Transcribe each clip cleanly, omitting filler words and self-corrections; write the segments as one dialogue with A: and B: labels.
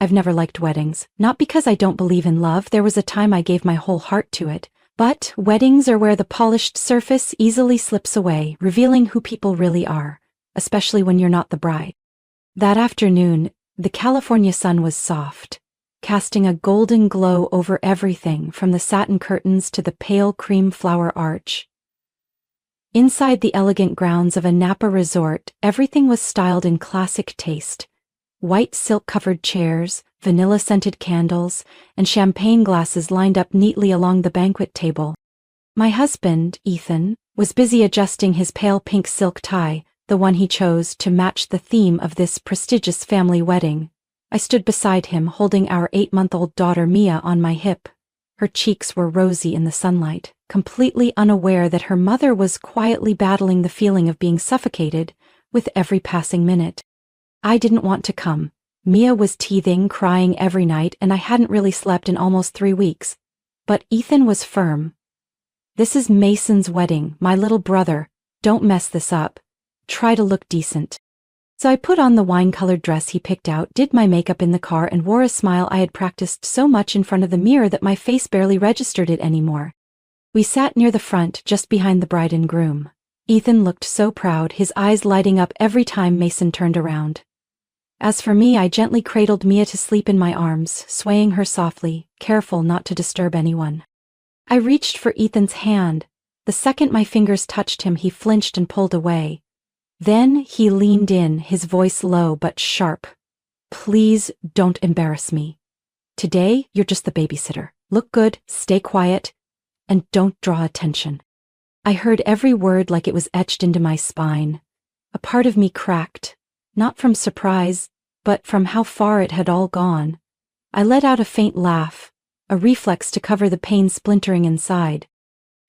A: I've never liked weddings, not because I don't believe in love, there was a time I gave my whole heart to it, but weddings are where the polished surface easily slips away, revealing who people really are, especially when you're not the bride. That afternoon, the California sun was soft, casting a golden glow over everything from the satin curtains to the pale cream flower arch. Inside the elegant grounds of a Napa resort, everything was styled in classic taste. White silk-covered chairs, vanilla-scented candles, and champagne glasses lined up neatly along the banquet table. My husband, Ethan, was busy adjusting his pale pink silk tie, the one he chose to match the theme of this prestigious family wedding. I stood beside him, holding our 8-month-old daughter Mia on my hip. Her cheeks were rosy in the sunlight, completely unaware that her mother was quietly battling the feeling of being suffocated with every passing minute. I didn't want to come. Mia was teething, crying every night, and I hadn't really slept in almost 3 weeks. But Ethan was firm. "This is Mason's wedding, my little brother. Don't mess this up. Try to look decent." So I put on the wine-colored dress he picked out, did my makeup in the car, and wore a smile I had practiced so much in front of the mirror that my face barely registered it anymore. We sat near the front, just behind the bride and groom. Ethan looked so proud, his eyes lighting up every time Mason turned around. As for me, I gently cradled Mia to sleep in my arms, swaying her softly, careful not to disturb anyone. I reached for Ethan's hand. The second my fingers touched him, he flinched and pulled away. Then he leaned in, his voice low but sharp. "Please don't embarrass me. Today, you're just the babysitter. Look good, stay quiet, and don't draw attention." I heard every word like it was etched into my spine. A part of me cracked, not from surprise, but from how far it had all gone. I let out a faint laugh, a reflex to cover the pain splintering inside.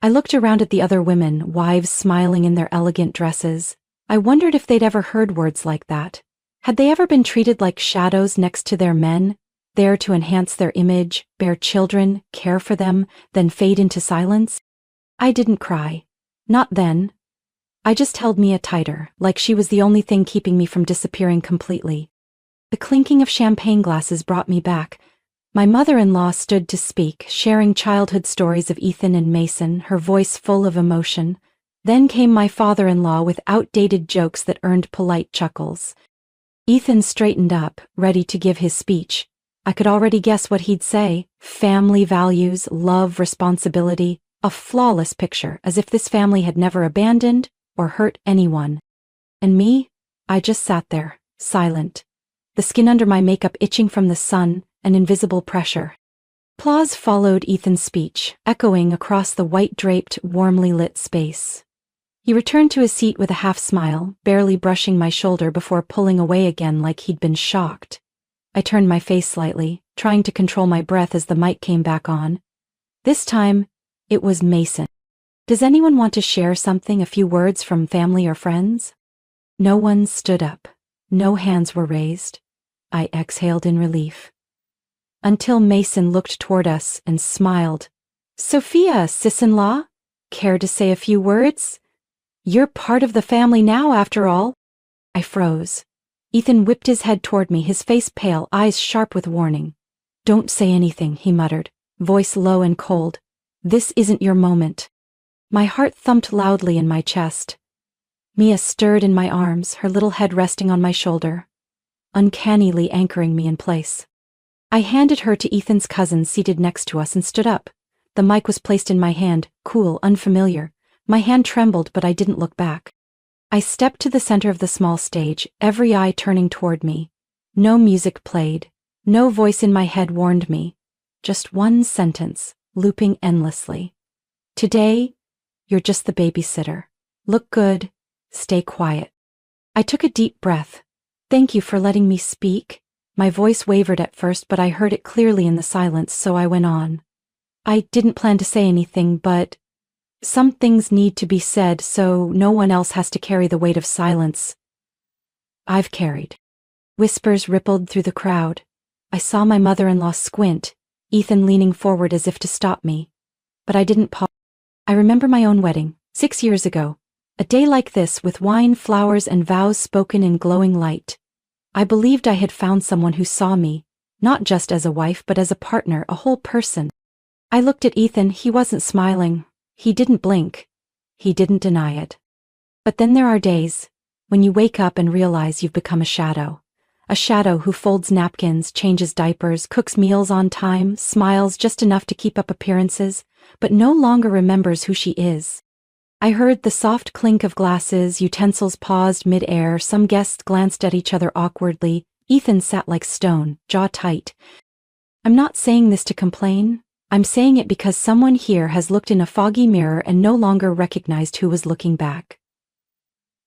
A: I looked around at the other women, wives smiling in their elegant dresses. I wondered if they'd ever heard words like that. Had they ever been treated like shadows next to their men, there to enhance their image, bear children, care for them, then fade into silence? I didn't cry. Not then. I just held Mia tighter, like she was the only thing keeping me from disappearing completely. The clinking of champagne glasses brought me back. My mother-in-law stood to speak, sharing childhood stories of Ethan and Mason, her voice full of emotion. Then came my father-in-law with outdated jokes that earned polite chuckles. Ethan straightened up, ready to give his speech. I could already guess what he'd say. Family values, love, responsibility, a flawless picture, as if this family had never abandoned or hurt anyone. And me? I just sat there, silent. The skin under my makeup itching from the sun, an invisible pressure. Applause followed Ethan's speech, echoing across the white-draped, warmly lit space. He returned to his seat with a half-smile, barely brushing my shoulder before pulling away again like he'd been shocked. I turned my face slightly, trying to control my breath as the mic came back on. This time, it was Mason. "Does anyone want to share something, a few words from family or friends?" No one stood up. No hands were raised. I exhaled in relief. Until Mason looked toward us and smiled. "Sophia, sis-in-law, care to say a few words? You're part of the family now, after all." I froze. Ethan whipped his head toward me, his face pale, eyes sharp with warning. "Don't say anything," he muttered, voice low and cold. "This isn't your moment." My heart thumped loudly in my chest. Mia stirred in my arms, her little head resting on my shoulder, uncannily anchoring me in place. I handed her to Ethan's cousin seated next to us and stood up. The mic was placed in my hand, cool, unfamiliar. My hand trembled, but I didn't look back. I stepped to the center of the small stage, every eye turning toward me. No music played. No voice in my head warned me. Just one sentence, looping endlessly. "Today, you're just the babysitter. Look good. Stay quiet." I took a deep breath. "Thank you for letting me speak." My voice wavered at first, but I heard it clearly in the silence, so I went on. "I didn't plan to say anything, but some things need to be said so no one else has to carry the weight of silence I've carried." Whispers rippled through the crowd. I saw my mother-in-law squint, Ethan leaning forward as if to stop me. But I didn't pause. I remember my own wedding, 6 years ago. A day like this, with wine, flowers, and vows spoken in glowing light. I believed I had found someone who saw me, Not just as a wife but as a partner, a whole person. I looked at Ethan, he wasn't smiling. He didn't blink. He didn't deny it. But then there are days when you wake up and realize you've become a shadow. A shadow who folds napkins, changes diapers, cooks meals on time, smiles just enough to keep up appearances, but no longer remembers who she is. I heard the soft clink of glasses, utensils paused mid-air, some guests glanced at each other awkwardly. Ethan sat like stone, jaw tight. I'm not saying this to complain. I'm saying it because someone here has looked in a foggy mirror and no longer recognized who was looking back.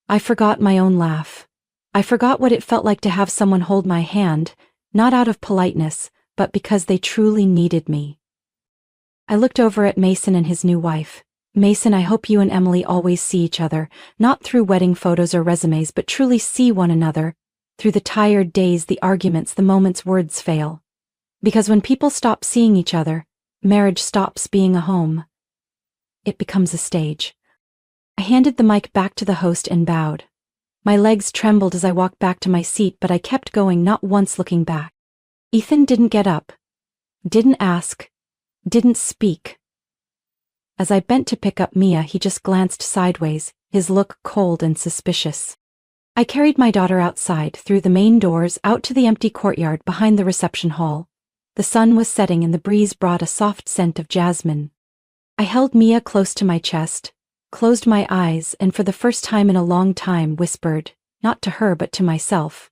A: I forgot my own laugh. I forgot what it felt like to have someone hold my hand, not out of politeness, but because they truly needed me. I looked over at Mason and his new wife. Mason, I hope you and Emily always see each other, not through wedding photos or resumes, but truly see one another, through the tired days, the arguments, the moments words fail. Because when people stop seeing each other, marriage stops being a home. It becomes a stage. I handed the mic back to the host and bowed. My legs trembled as I walked back to my seat, but I kept going, not once looking back. Ethan didn't get up, didn't ask, didn't speak. As I bent to pick up Mia, he just glanced sideways, his look cold and suspicious. I carried my daughter outside, through the main doors, out to the empty courtyard behind the reception hall. The sun was setting and the breeze brought a soft scent of jasmine. I held Mia close to my chest, closed my eyes, and for the first time in a long time whispered, not to her but to myself,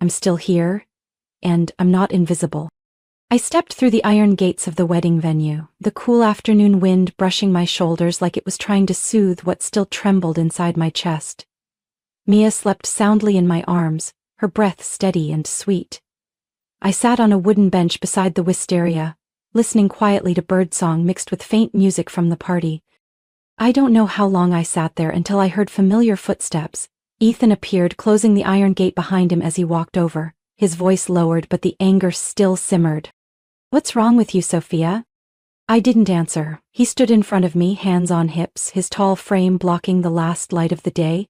A: I'm still here, and I'm not invisible. I stepped through the iron gates of the wedding venue, the cool afternoon wind brushing my shoulders like it was trying to soothe what still trembled inside my chest. Mia slept soundly in my arms, her breath steady and sweet. I sat on a wooden bench beside the wisteria, listening quietly to birdsong mixed with faint music from the party. I don't know how long I sat there until I heard familiar footsteps. Ethan appeared, closing the iron gate behind him as he walked over. His voice lowered, but the anger still simmered. What's wrong with you, Sophia? I didn't answer. He stood in front of me, hands on hips, his tall frame blocking the last light of the day.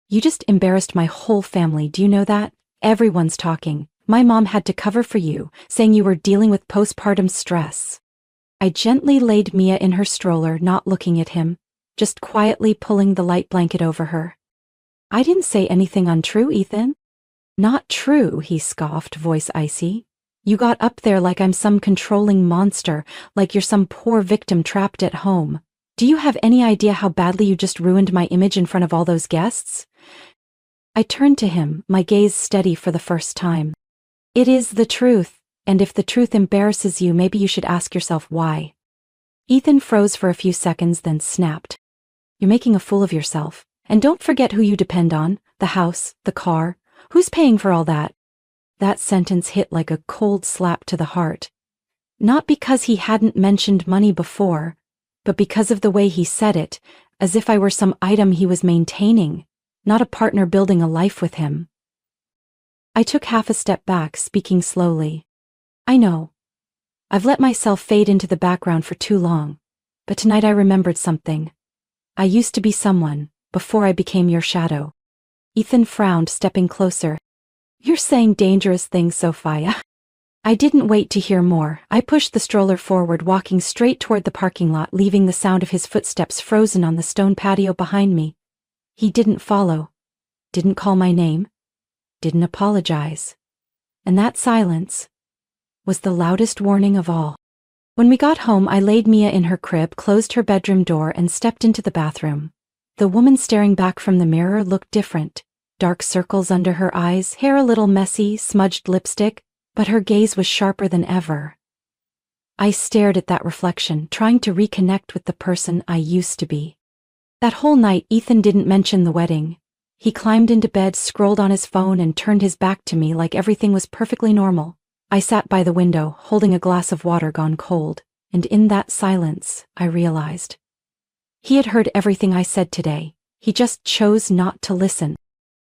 A: You just embarrassed my whole family, do you know that? Everyone's talking. My mom had to cover for you, saying you were dealing with postpartum stress. I gently laid Mia in her stroller, not looking at him, just quietly pulling the light blanket over her. I didn't say anything untrue, Ethan. Not true, he scoffed, voice icy. You got up there like I'm some controlling monster, like you're some poor victim trapped at home. Do you have any idea how badly you just ruined my image in front of all those guests? I turned to him, my gaze steady for the first time. It is the truth. And if the truth embarrasses you, maybe you should ask yourself why. Ethan froze for a few seconds, then snapped. You're making a fool of yourself. And don't forget who you depend on, the house, the car. Who's paying for all that? That sentence hit like a cold slap to the heart. Not because he hadn't mentioned money before, but because of the way he said it, as if I were some item he was maintaining, not a partner building a life with him. I took half a step back, speaking slowly. I know. I've let myself fade into the background for too long, but tonight I remembered something. I used to be someone, before I became your shadow. Ethan frowned, stepping closer. You're saying dangerous things, Sophia. I didn't wait to hear more. I pushed the stroller forward, walking straight toward the parking lot, leaving the sound of his footsteps frozen on the stone patio behind me. He didn't follow, didn't call my name, didn't apologize. And that silence was the loudest warning of all. When we got home, I laid Mia in her crib, closed her bedroom door, and stepped into the bathroom. The woman staring back from the mirror looked different. Dark circles under her eyes, hair a little messy, smudged lipstick, but her gaze was sharper than ever. I stared at that reflection, trying to reconnect with the person I used to be. That whole night, Ethan didn't mention the wedding. He climbed into bed, scrolled on his phone, and turned his back to me like everything was perfectly normal. I sat by the window, holding a glass of water gone cold, and in that silence, I realized. He had heard everything I said today. He just chose not to listen.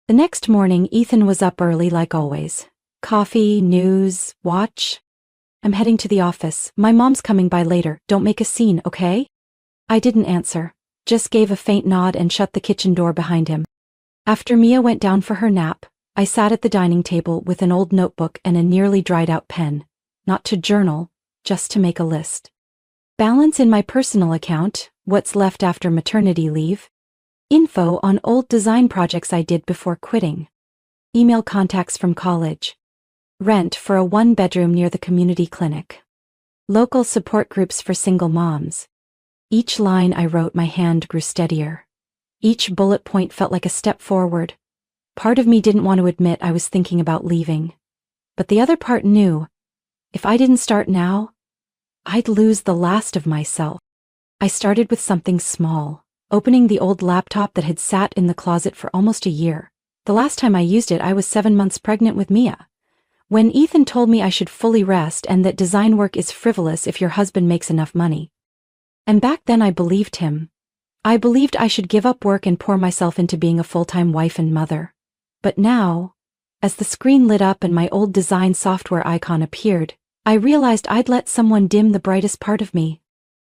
A: The next morning, Ethan was up early like always. Coffee, news, watch. I'm heading to the office. My mom's coming by later. Don't make a scene, okay? I didn't answer, just gave a faint nod and shut the kitchen door behind him. After Mia went down for her nap, I sat at the dining table with an old notebook and a nearly dried-out pen, not to journal, just to make a list. Balance in my personal account, what's left after maternity leave. Info on old design projects I did before quitting. Email contacts from college. Rent for a one-bedroom near the community clinic. Local support groups for single moms. Each line I wrote, my hand grew steadier. Each bullet point felt like a step forward. Part of me didn't want to admit I was thinking about leaving. But the other part knew, if I didn't start now, I'd lose the last of myself. I started with something small, opening the old laptop that had sat in the closet for almost a year. The last time I used it, I was 7 months pregnant with Mia. When Ethan told me I should fully rest and that design work is frivolous if your husband makes enough money. And back then I believed him. I believed I should give up work and pour myself into being a full-time wife and mother. But now, as the screen lit up and my old design software icon appeared, I realized I'd let someone dim the brightest part of me.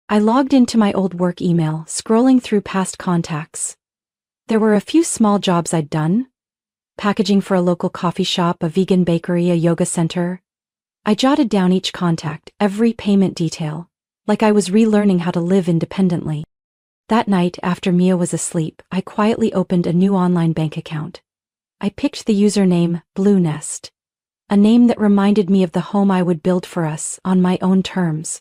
A: I logged into my old work email, scrolling through past contacts. There were a few small jobs I'd done. Packaging for a local coffee shop, a vegan bakery, a yoga center. I jotted down each contact, every payment detail, like I was relearning how to live independently. That night, after Mia was asleep, I quietly opened a new online bank account. I picked the username Blue Nest, a name that reminded me of the home I would build for us on my own terms.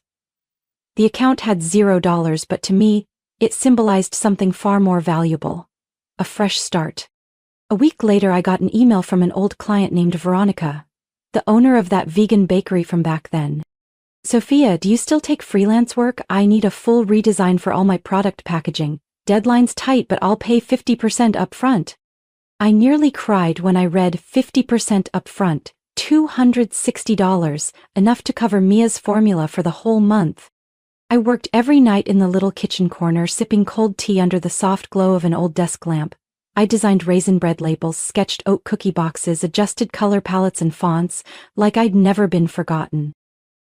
A: The account had $0, but to me, it symbolized something far more valuable. A fresh start. A week later, I got an email from an old client named Veronica, the owner of that vegan bakery from back then. Sophia, do you still take freelance work? I need a full redesign for all my product packaging. Deadline's tight, but I'll pay 50% upfront. I nearly cried when I read 50% upfront, $260, enough to cover Mia's formula for the whole month. I worked every night in the little kitchen corner, sipping cold tea under the soft glow of an old desk lamp. I designed raisin bread labels, sketched oat cookie boxes, adjusted color palettes and fonts, like I'd never been forgotten.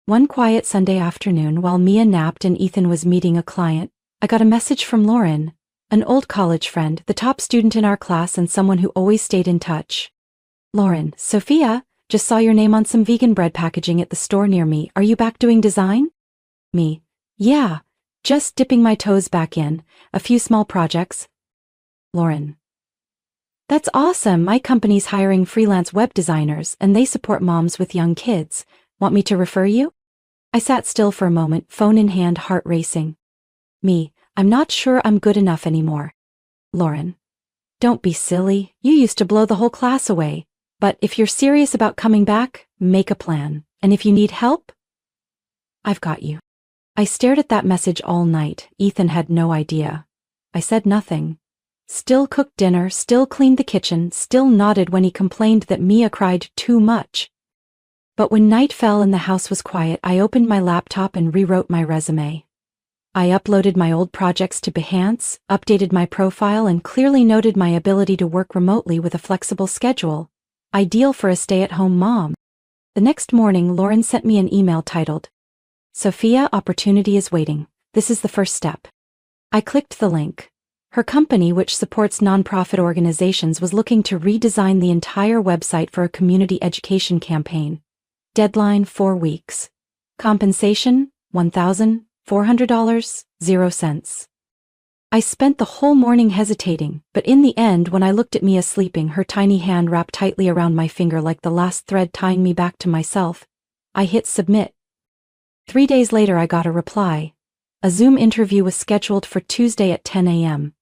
A: One quiet Sunday afternoon, while Mia napped and Ethan was meeting a client, I got a message from Lauren, an old college friend, the top student in our class and someone who always stayed in touch. Lauren, Sophia, just saw your name on some vegan bread packaging at the store near me. Are you back doing design? Me, yeah, just dipping my toes back in, a few small projects. Lauren, that's awesome. My company's hiring freelance web designers and they support moms with young kids. Want me to refer you? I sat still for a moment, phone in hand, heart racing. Me, I'm not sure I'm good enough anymore. Lauren, don't be silly. You used to blow the whole class away. But if you're serious about coming back, make a plan. And if you need help, I've got you. I stared at that message all night. Ethan had no idea. I said nothing. Still cooked dinner, still cleaned the kitchen, still nodded when he complained that Mia cried too much. But when night fell and the house was quiet, I opened my laptop and rewrote my resume. I uploaded my old projects to Behance, updated my profile, and clearly noted my ability to work remotely with a flexible schedule, ideal for a stay-at-home mom. The next morning, Lauren sent me an email titled, Sophia, opportunity is waiting. This is the first step. I clicked the link. Her company, which supports nonprofit organizations, was looking to redesign the entire website for a community education campaign. Deadline 4 weeks. Compensation $1,400, 0 cents. I spent the whole morning hesitating, but in the end, when I looked at Mia sleeping, her tiny hand wrapped tightly around my finger like the last thread tying me back to myself, I hit submit. 3 days later, I got a reply. A Zoom interview was scheduled for Tuesday at 10 a.m.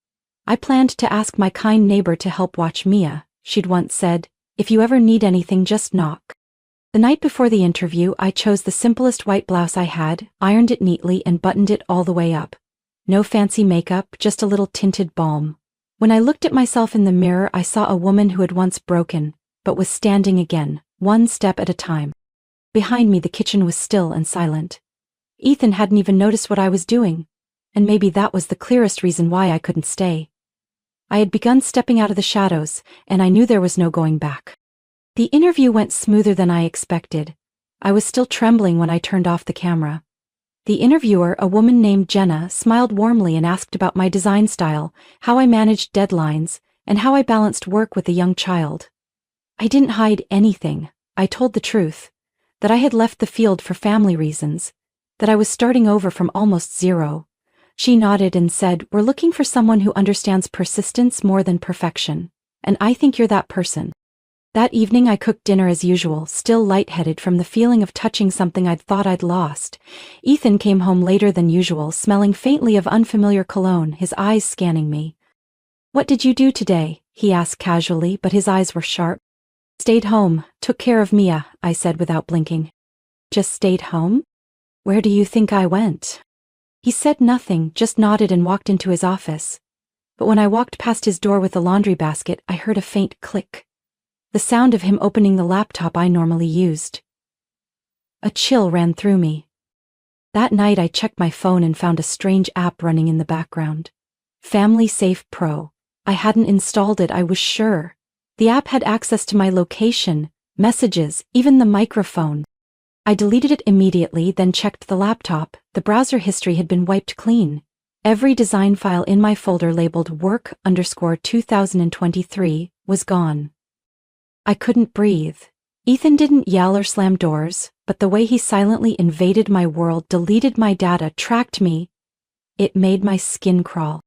A: I planned to ask my kind neighbor to help watch Mia. She'd once said, if you ever need anything, just knock. The night before the interview, I chose the simplest white blouse I had, ironed it neatly, and buttoned it all the way up. No fancy makeup, just a little tinted balm. When I looked at myself in the mirror, I saw a woman who had once broken, but was standing again, one step at a time. Behind me, the kitchen was still and silent. Ethan hadn't even noticed what I was doing, and maybe that was the clearest reason why I couldn't stay. I had begun stepping out of the shadows, and I knew there was no going back. The interview went smoother than I expected. I was still trembling when I turned off the camera. The interviewer, a woman named Jenna, smiled warmly and asked about my design style, how I managed deadlines, and how I balanced work with a young child. I didn't hide anything. I told the truth. That I had left the field for family reasons. That I was starting over from almost zero. She nodded and said, "We're looking for someone who understands persistence more than perfection. And I think you're that person." That evening I cooked dinner as usual, still lightheaded from the feeling of touching something I'd thought I'd lost. Ethan came home later than usual, smelling faintly of unfamiliar cologne, his eyes scanning me. "What did you do today?" he asked casually, but his eyes were sharp. "Stayed home, took care of Mia," I said without blinking. "Just stayed home? Where do you think I went?" He said nothing, just nodded and walked into his office. But when I walked past his door with the laundry basket, I heard a faint click. The sound of him opening the laptop I normally used. A chill ran through me. That night I checked my phone and found a strange app running in the background. Family Safe Pro. I hadn't installed it, I was sure. The app had access to my location, messages, even the microphone. I deleted it immediately, then checked the laptop. The browser history had been wiped clean. Every design file in my folder labeled work_2023 was gone. I couldn't breathe. Ethan didn't yell or slam doors, but the way he silently invaded my world, deleted my data, tracked me, it made my skin crawl.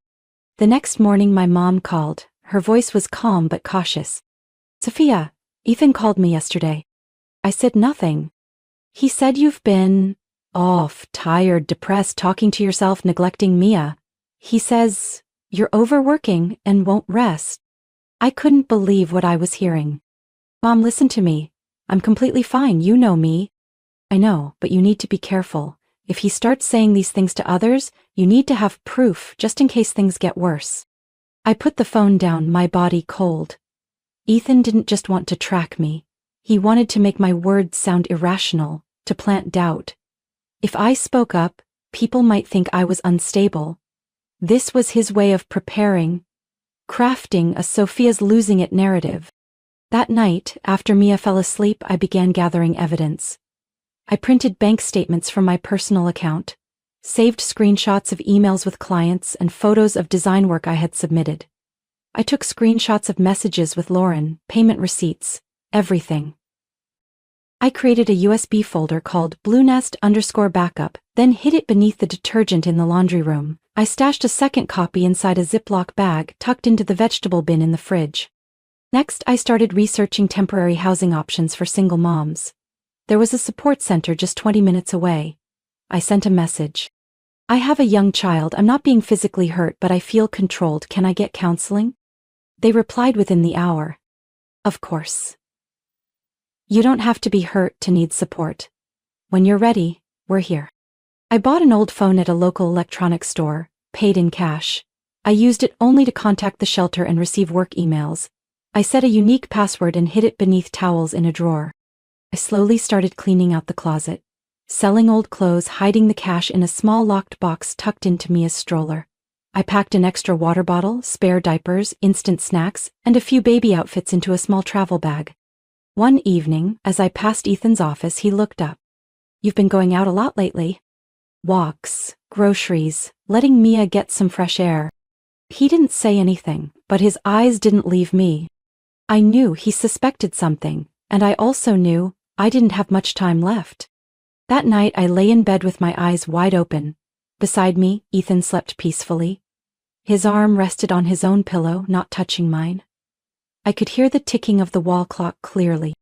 A: The next morning my mom called. Her voice was calm but cautious. "Sophia, Ethan called me yesterday." I said nothing. "He said you've been off, tired, depressed, talking to yourself, neglecting Mia. He says you're overworking and won't rest." I couldn't believe what I was hearing. "Mom, listen to me. I'm completely fine, you know me." "I know, but you need to be careful. If he starts saying these things to others, you need to have proof, just in case things get worse." I put the phone down, my body cold. Ethan didn't just want to track me. He wanted to make my words sound irrational, to plant doubt. If I spoke up, people might think I was unstable. This was his way of preparing, crafting a Sophia's losing it narrative. That night, after Mia fell asleep, I began gathering evidence. I printed bank statements from my personal account, saved screenshots of emails with clients and photos of design work I had submitted. I took screenshots of messages with Lauren, payment receipts, everything. I created a USB folder called BlueNest_backup, then hid it beneath the detergent in the laundry room. I stashed a second copy inside a Ziploc bag tucked into the vegetable bin in the fridge. Next, I started researching temporary housing options for single moms. There was a support center just 20 minutes away. I sent a message. "I have a young child, I'm not being physically hurt, but I feel controlled, can I get counseling?" They replied within the hour. "Of course. You don't have to be hurt to need support. When you're ready, we're here." I bought an old phone at a local electronics store, paid in cash. I used it only to contact the shelter and receive work emails. I set a unique password and hid it beneath towels in a drawer. I slowly started cleaning out the closet, selling old clothes, hiding the cash in a small locked box tucked into Mia's stroller. I packed an extra water bottle, spare diapers, instant snacks, and a few baby outfits into a small travel bag. One evening, as I passed Ethan's office, he looked up. "You've been going out a lot lately." "Walks, groceries, letting Mia get some fresh air." He didn't say anything, but his eyes didn't leave me. I knew he suspected something, and I also knew I didn't have much time left. That night I lay in bed with my eyes wide open. Beside me, Ethan slept peacefully. His arm rested on his own pillow, not touching mine. I could hear the ticking of the wall clock clearly.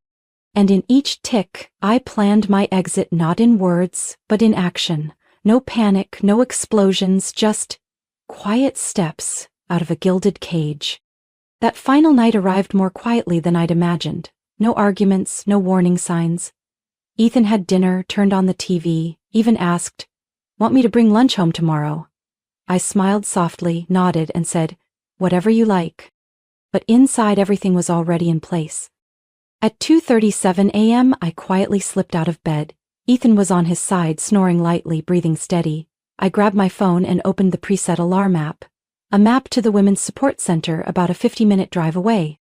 A: And in each tick, I planned my exit not in words, but in action. No panic, no explosions, just quiet steps out of a gilded cage. That final night arrived more quietly than I'd imagined. No arguments, no warning signs. Ethan had dinner, turned on the TV, even asked, "Want me to bring lunch home tomorrow?" I smiled softly, nodded, and said, "Whatever you like." But inside everything was already in place. At 2:37 a.m. I quietly slipped out of bed. Ethan was on his side, snoring lightly, breathing steady. I grabbed my phone and opened the preset alarm app. A map to the Women's Support Center about a 50-minute drive away.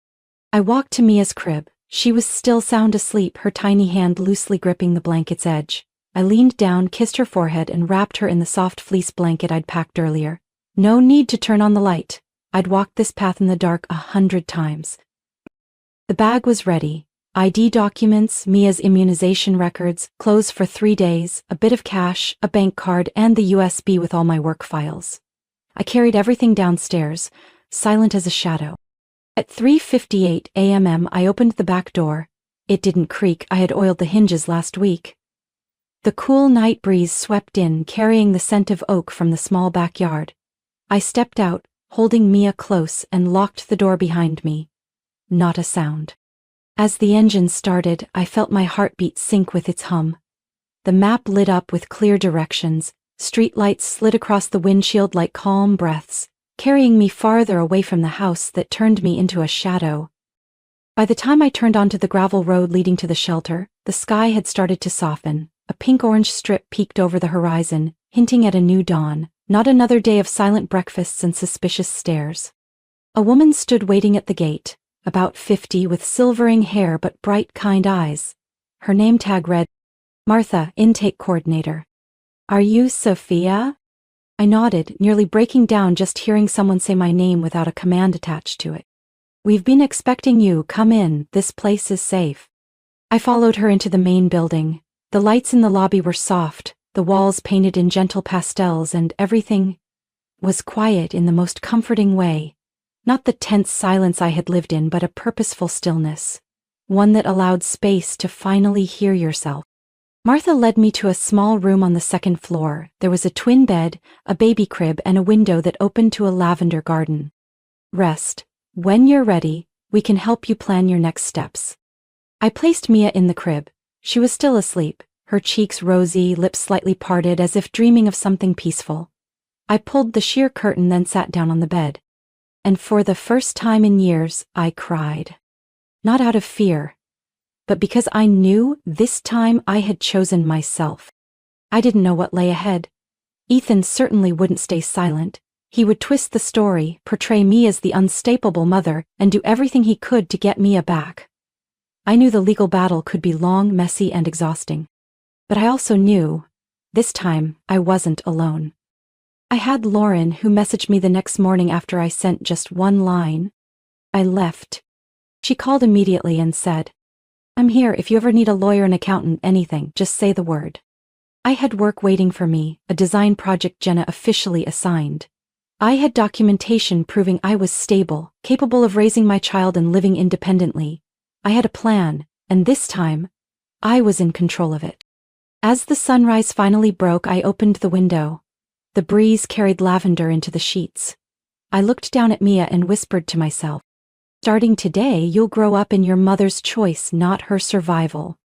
A: I walked to Mia's crib. She was still sound asleep, her tiny hand loosely gripping the blanket's edge. I leaned down, kissed her forehead, and wrapped her in the soft fleece blanket I'd packed earlier. No need to turn on the light. I'd walked this path in the dark 100 times. The bag was ready. ID documents, Mia's immunization records, clothes for 3 days, a bit of cash, a bank card, and the USB with all my work files. I carried everything downstairs, silent as a shadow. At 3:58 a.m. I opened the back door. It didn't creak, I had oiled the hinges last week. The cool night breeze swept in, carrying the scent of oak from the small backyard. I stepped out, holding Mia close, and locked the door behind me. Not a sound. As the engine started, I felt my heartbeat sync with its hum. The map lit up with clear directions, streetlights slid across the windshield like calm breaths, carrying me farther away from the house that turned me into a shadow. By the time I turned onto the gravel road leading to the shelter, the sky had started to soften. A pink-orange strip peeked over the horizon, hinting at a new dawn, not another day of silent breakfasts and suspicious stares. A woman stood waiting at the gate, about 50, with silvering hair but bright, kind eyes. Her name tag read, Martha, Intake Coordinator. Are you Sophia? I nodded, nearly breaking down just hearing someone say my name without a command attached to it. We've been expecting you, come in, this place is safe. I followed her into the main building. The lights in the lobby were soft, the walls painted in gentle pastels, and everything was quiet in the most comforting way. Not the tense silence I had lived in, but a purposeful stillness. One that allowed space to finally hear yourself. Martha led me to a small room on the second floor. There was a twin bed, a baby crib, and a window that opened to a lavender garden. Rest. When you're ready, we can help you plan your next steps. I placed Mia in the crib. She was still asleep, her cheeks rosy, lips slightly parted as if dreaming of something peaceful. I pulled the sheer curtain, then sat down on the bed. And for the first time in years, I cried. Not out of fear, but because I knew this time I had chosen myself. I didn't know what lay ahead. Ethan certainly wouldn't stay silent. He would twist the story, portray me as the unstable mother, and do everything he could to get Mia back. I knew the legal battle could be long, messy, and exhausting. But I also knew, this time, I wasn't alone. I had Lauren, who messaged me the next morning after I sent just one line. I left. She called immediately and said, I'm here if you ever need a lawyer, an accountant, anything, just say the word. I had work waiting for me, a design project Jenna officially assigned. I had documentation proving I was stable, capable of raising my child and living independently. I had a plan, and this time, I was in control of it. As the sunrise finally broke, I opened the window. The breeze carried lavender into the sheets. I looked down at Mia and whispered to myself, starting today, you'll grow up in your mother's choice, not her survival.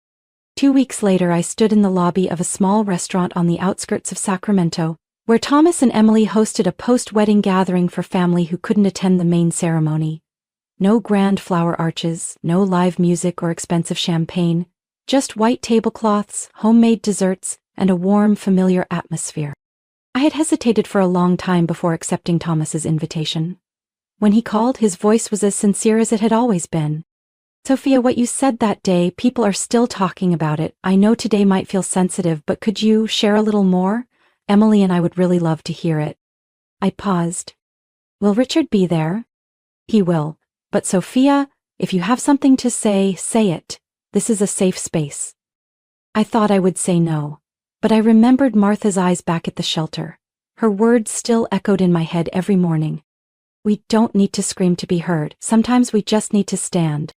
A: 2 weeks later, I stood in the lobby of a small restaurant on the outskirts of Sacramento, where Thomas and Emily hosted a post-wedding gathering for family who couldn't attend the main ceremony. No grand flower arches, no live music or expensive champagne, just white tablecloths, homemade desserts, and a warm, familiar atmosphere. I had hesitated for a long time before accepting Thomas's invitation. When he called, his voice was as sincere as it had always been. Sophia, what you said that day, people are still talking about it. I know today might feel sensitive, but could you share a little more? Emily and I would really love to hear it. I paused. Will Richard be there? He will. But Sophia, if you have something to say, say it. This is a safe space. I thought I would say no, but I remembered Martha's eyes back at the shelter. Her words still echoed in my head every morning. We don't need to scream to be heard. Sometimes we just need to stand.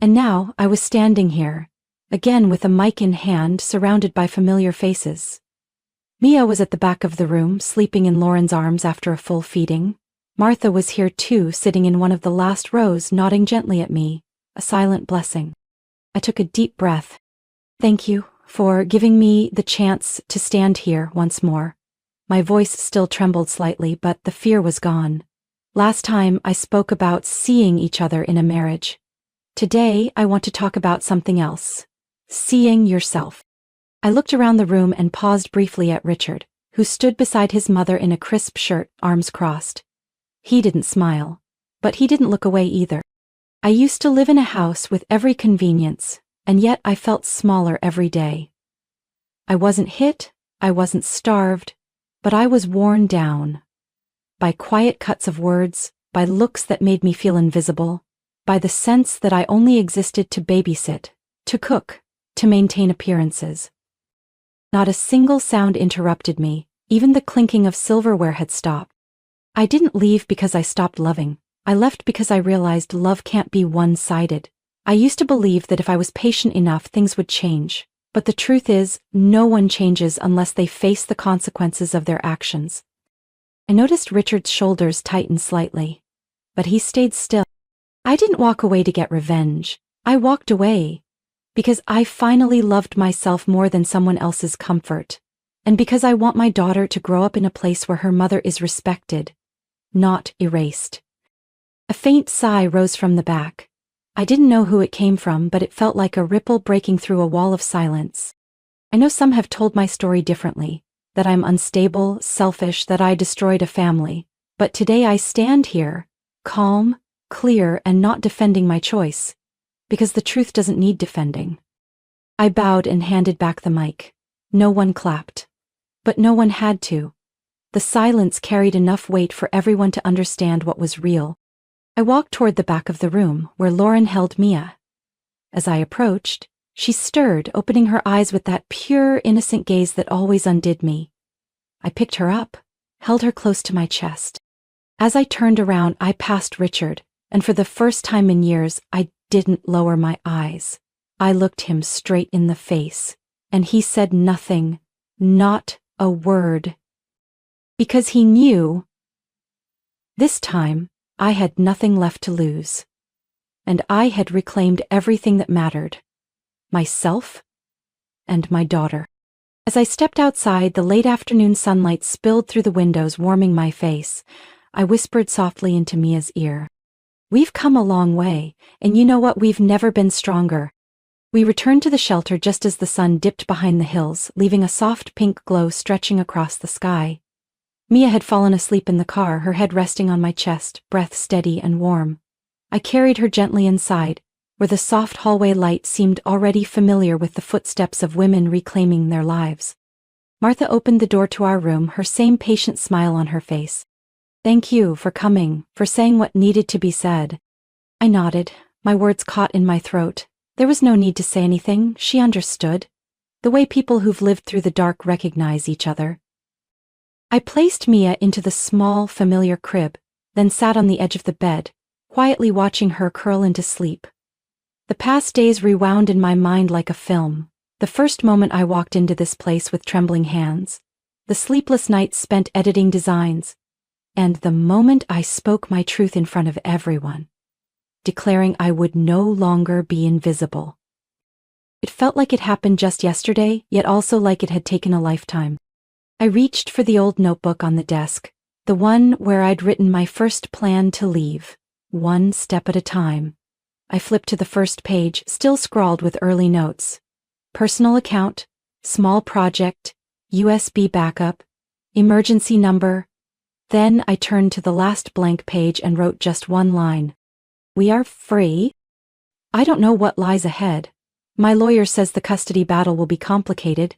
A: And now I was standing here, again with a mic in hand, surrounded by familiar faces. Mia was at the back of the room, sleeping in Lauren's arms after a full feeding. Martha was here too, sitting in one of the last rows, nodding gently at me, a silent blessing. I took a deep breath. Thank you for giving me the chance to stand here once more. My voice still trembled slightly, but the fear was gone. Last time I spoke about seeing each other in a marriage. Today I want to talk about something else. Seeing yourself. I looked around the room and paused briefly at Richard, who stood beside his mother in a crisp shirt, arms crossed. He didn't smile, but he didn't look away either. I used to live in a house with every convenience, and yet I felt smaller every day. I wasn't hit, I wasn't starved, but I was worn down. By quiet cuts of words, by looks that made me feel invisible, by the sense that I only existed to babysit, to cook, to maintain appearances. Not a single sound interrupted me, even the clinking of silverware had stopped. I didn't leave because I stopped loving. I left because I realized love can't be one-sided. I used to believe that if I was patient enough, things would change. But the truth is, no one changes unless they face the consequences of their actions. I noticed Richard's shoulders tighten slightly, but he stayed still. I didn't walk away to get revenge. I walked away because I finally loved myself more than someone else's comfort, and because I want my daughter to grow up in a place where her mother is respected, not erased. A faint sigh rose from the back. I didn't know who it came from, but it felt like a ripple breaking through a wall of silence. I know some have told my story differently, that I'm unstable, selfish, that I destroyed a family, but today I stand here, calm, clear, and not defending my choice, because the truth doesn't need defending. I bowed and handed back the mic. No one clapped. But no one had to. The silence carried enough weight for everyone to understand what was real. I walked toward the back of the room, where Lauren held Mia. As I approached, she stirred, opening her eyes with that pure, innocent gaze that always undid me. I picked her up, held her close to my chest. As I turned around, I passed Richard, and for the first time in years, I didn't lower my eyes. I looked him straight in the face, and he said nothing, not a word. Because he knew, this time, I had nothing left to lose. And I had reclaimed everything that mattered. Myself and my daughter. As I stepped outside, the late afternoon sunlight spilled through the windows, warming my face. I whispered softly into Mia's ear. We've come a long way, and you know what? We've never been stronger. We returned to the shelter just as the sun dipped behind the hills, leaving a soft pink glow stretching across the sky. Mia had fallen asleep in the car, her head resting on my chest, breath steady and warm. I carried her gently inside, where the soft hallway light seemed already familiar with the footsteps of women reclaiming their lives. Martha opened the door to our room, her same patient smile on her face. Thank you for coming, for saying what needed to be said. I nodded, my words caught in my throat. There was no need to say anything, she understood. The way people who've lived through the dark recognize each other. I placed Mia into the small, familiar crib, then sat on the edge of the bed, quietly watching her curl into sleep. The past days rewound in my mind like a film. The first moment I walked into this place with trembling hands, the sleepless nights spent editing designs, and the moment I spoke my truth in front of everyone, declaring I would no longer be invisible. It felt like it happened just yesterday, yet also like it had taken a lifetime. I reached for the old notebook on the desk, the one where I'd written my first plan to leave, one step at a time. I flipped to the first page, still scrawled with early notes. Personal account, small project, USB backup, emergency number. Then I turned to the last blank page and wrote just one line. We are free. I don't know what lies ahead. My lawyer says the custody battle will be complicated.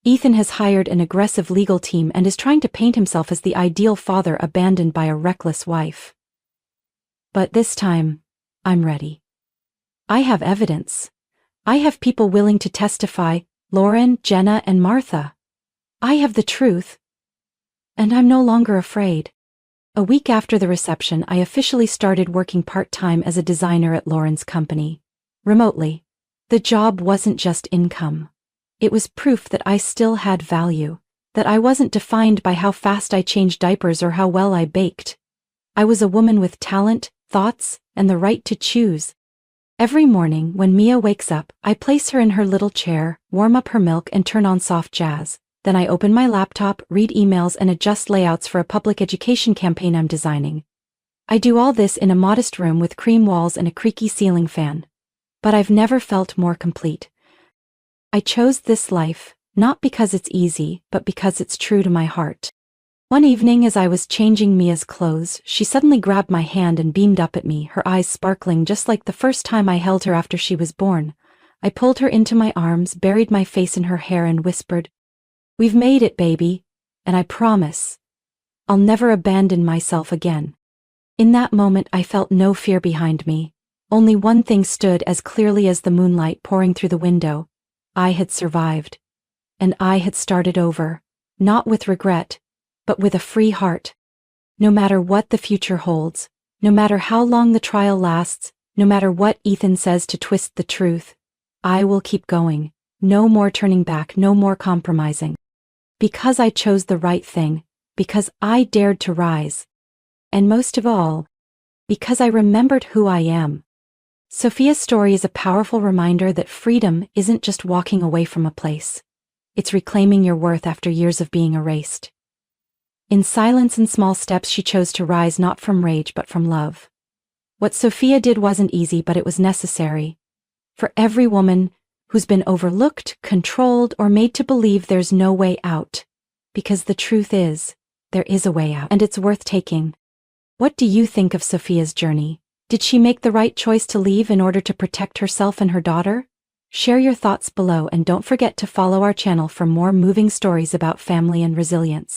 A: Ethan has hired an aggressive legal team and is trying to paint himself as the ideal father abandoned by a reckless wife. But this time, I'm ready. I have evidence. I have people willing to testify, Lauren, Jenna, and Martha. I have the truth. And I'm no longer afraid. A week after the reception, I officially started working part-time as a designer at Lauren's company. Remotely. The job wasn't just income. It was proof that I still had value, that I wasn't defined by how fast I changed diapers or how well I baked. I was a woman with talent, thoughts, and the right to choose. Every morning, when Mia wakes up, I place her in her little chair, warm up her milk, and turn on soft jazz. Then I open my laptop, read emails, and adjust layouts for a public education campaign I'm designing. I do all this in a modest room with cream walls and a creaky ceiling fan. But I've never felt more complete. I chose this life, not because it's easy, but because it's true to my heart. One evening as I was changing Mia's clothes, she suddenly grabbed my hand and beamed up at me, her eyes sparkling just like the first time I held her after she was born. I pulled her into my arms, buried my face in her hair, and whispered, "We've made it, baby, and I promise, I'll never abandon myself again." In that moment I felt no fear behind me, Only one thing stood as clearly as the moonlight pouring through the window. I had survived. And I had started over, not with regret, but with a free heart. No matter what the future holds, no matter how long the trial lasts, no matter what Ethan says to twist the truth, I will keep going. No more turning back, no more compromising. Because I chose the right thing, because I dared to rise. And most of all, because I remembered who I am. Sophia's story is a powerful reminder that freedom isn't just walking away from a place. It's reclaiming your worth after years of being erased. In silence and small steps, she chose to rise not from rage but from love. What Sophia did wasn't easy, but it was necessary. For every woman who's been overlooked, controlled, or made to believe there's no way out. Because the truth is, there is a way out, and it's worth taking. What do you think of Sophia's journey? Did she make the right choice to leave in order to protect herself and her daughter? Share your thoughts below and don't forget to follow our channel for more moving stories about family and resilience.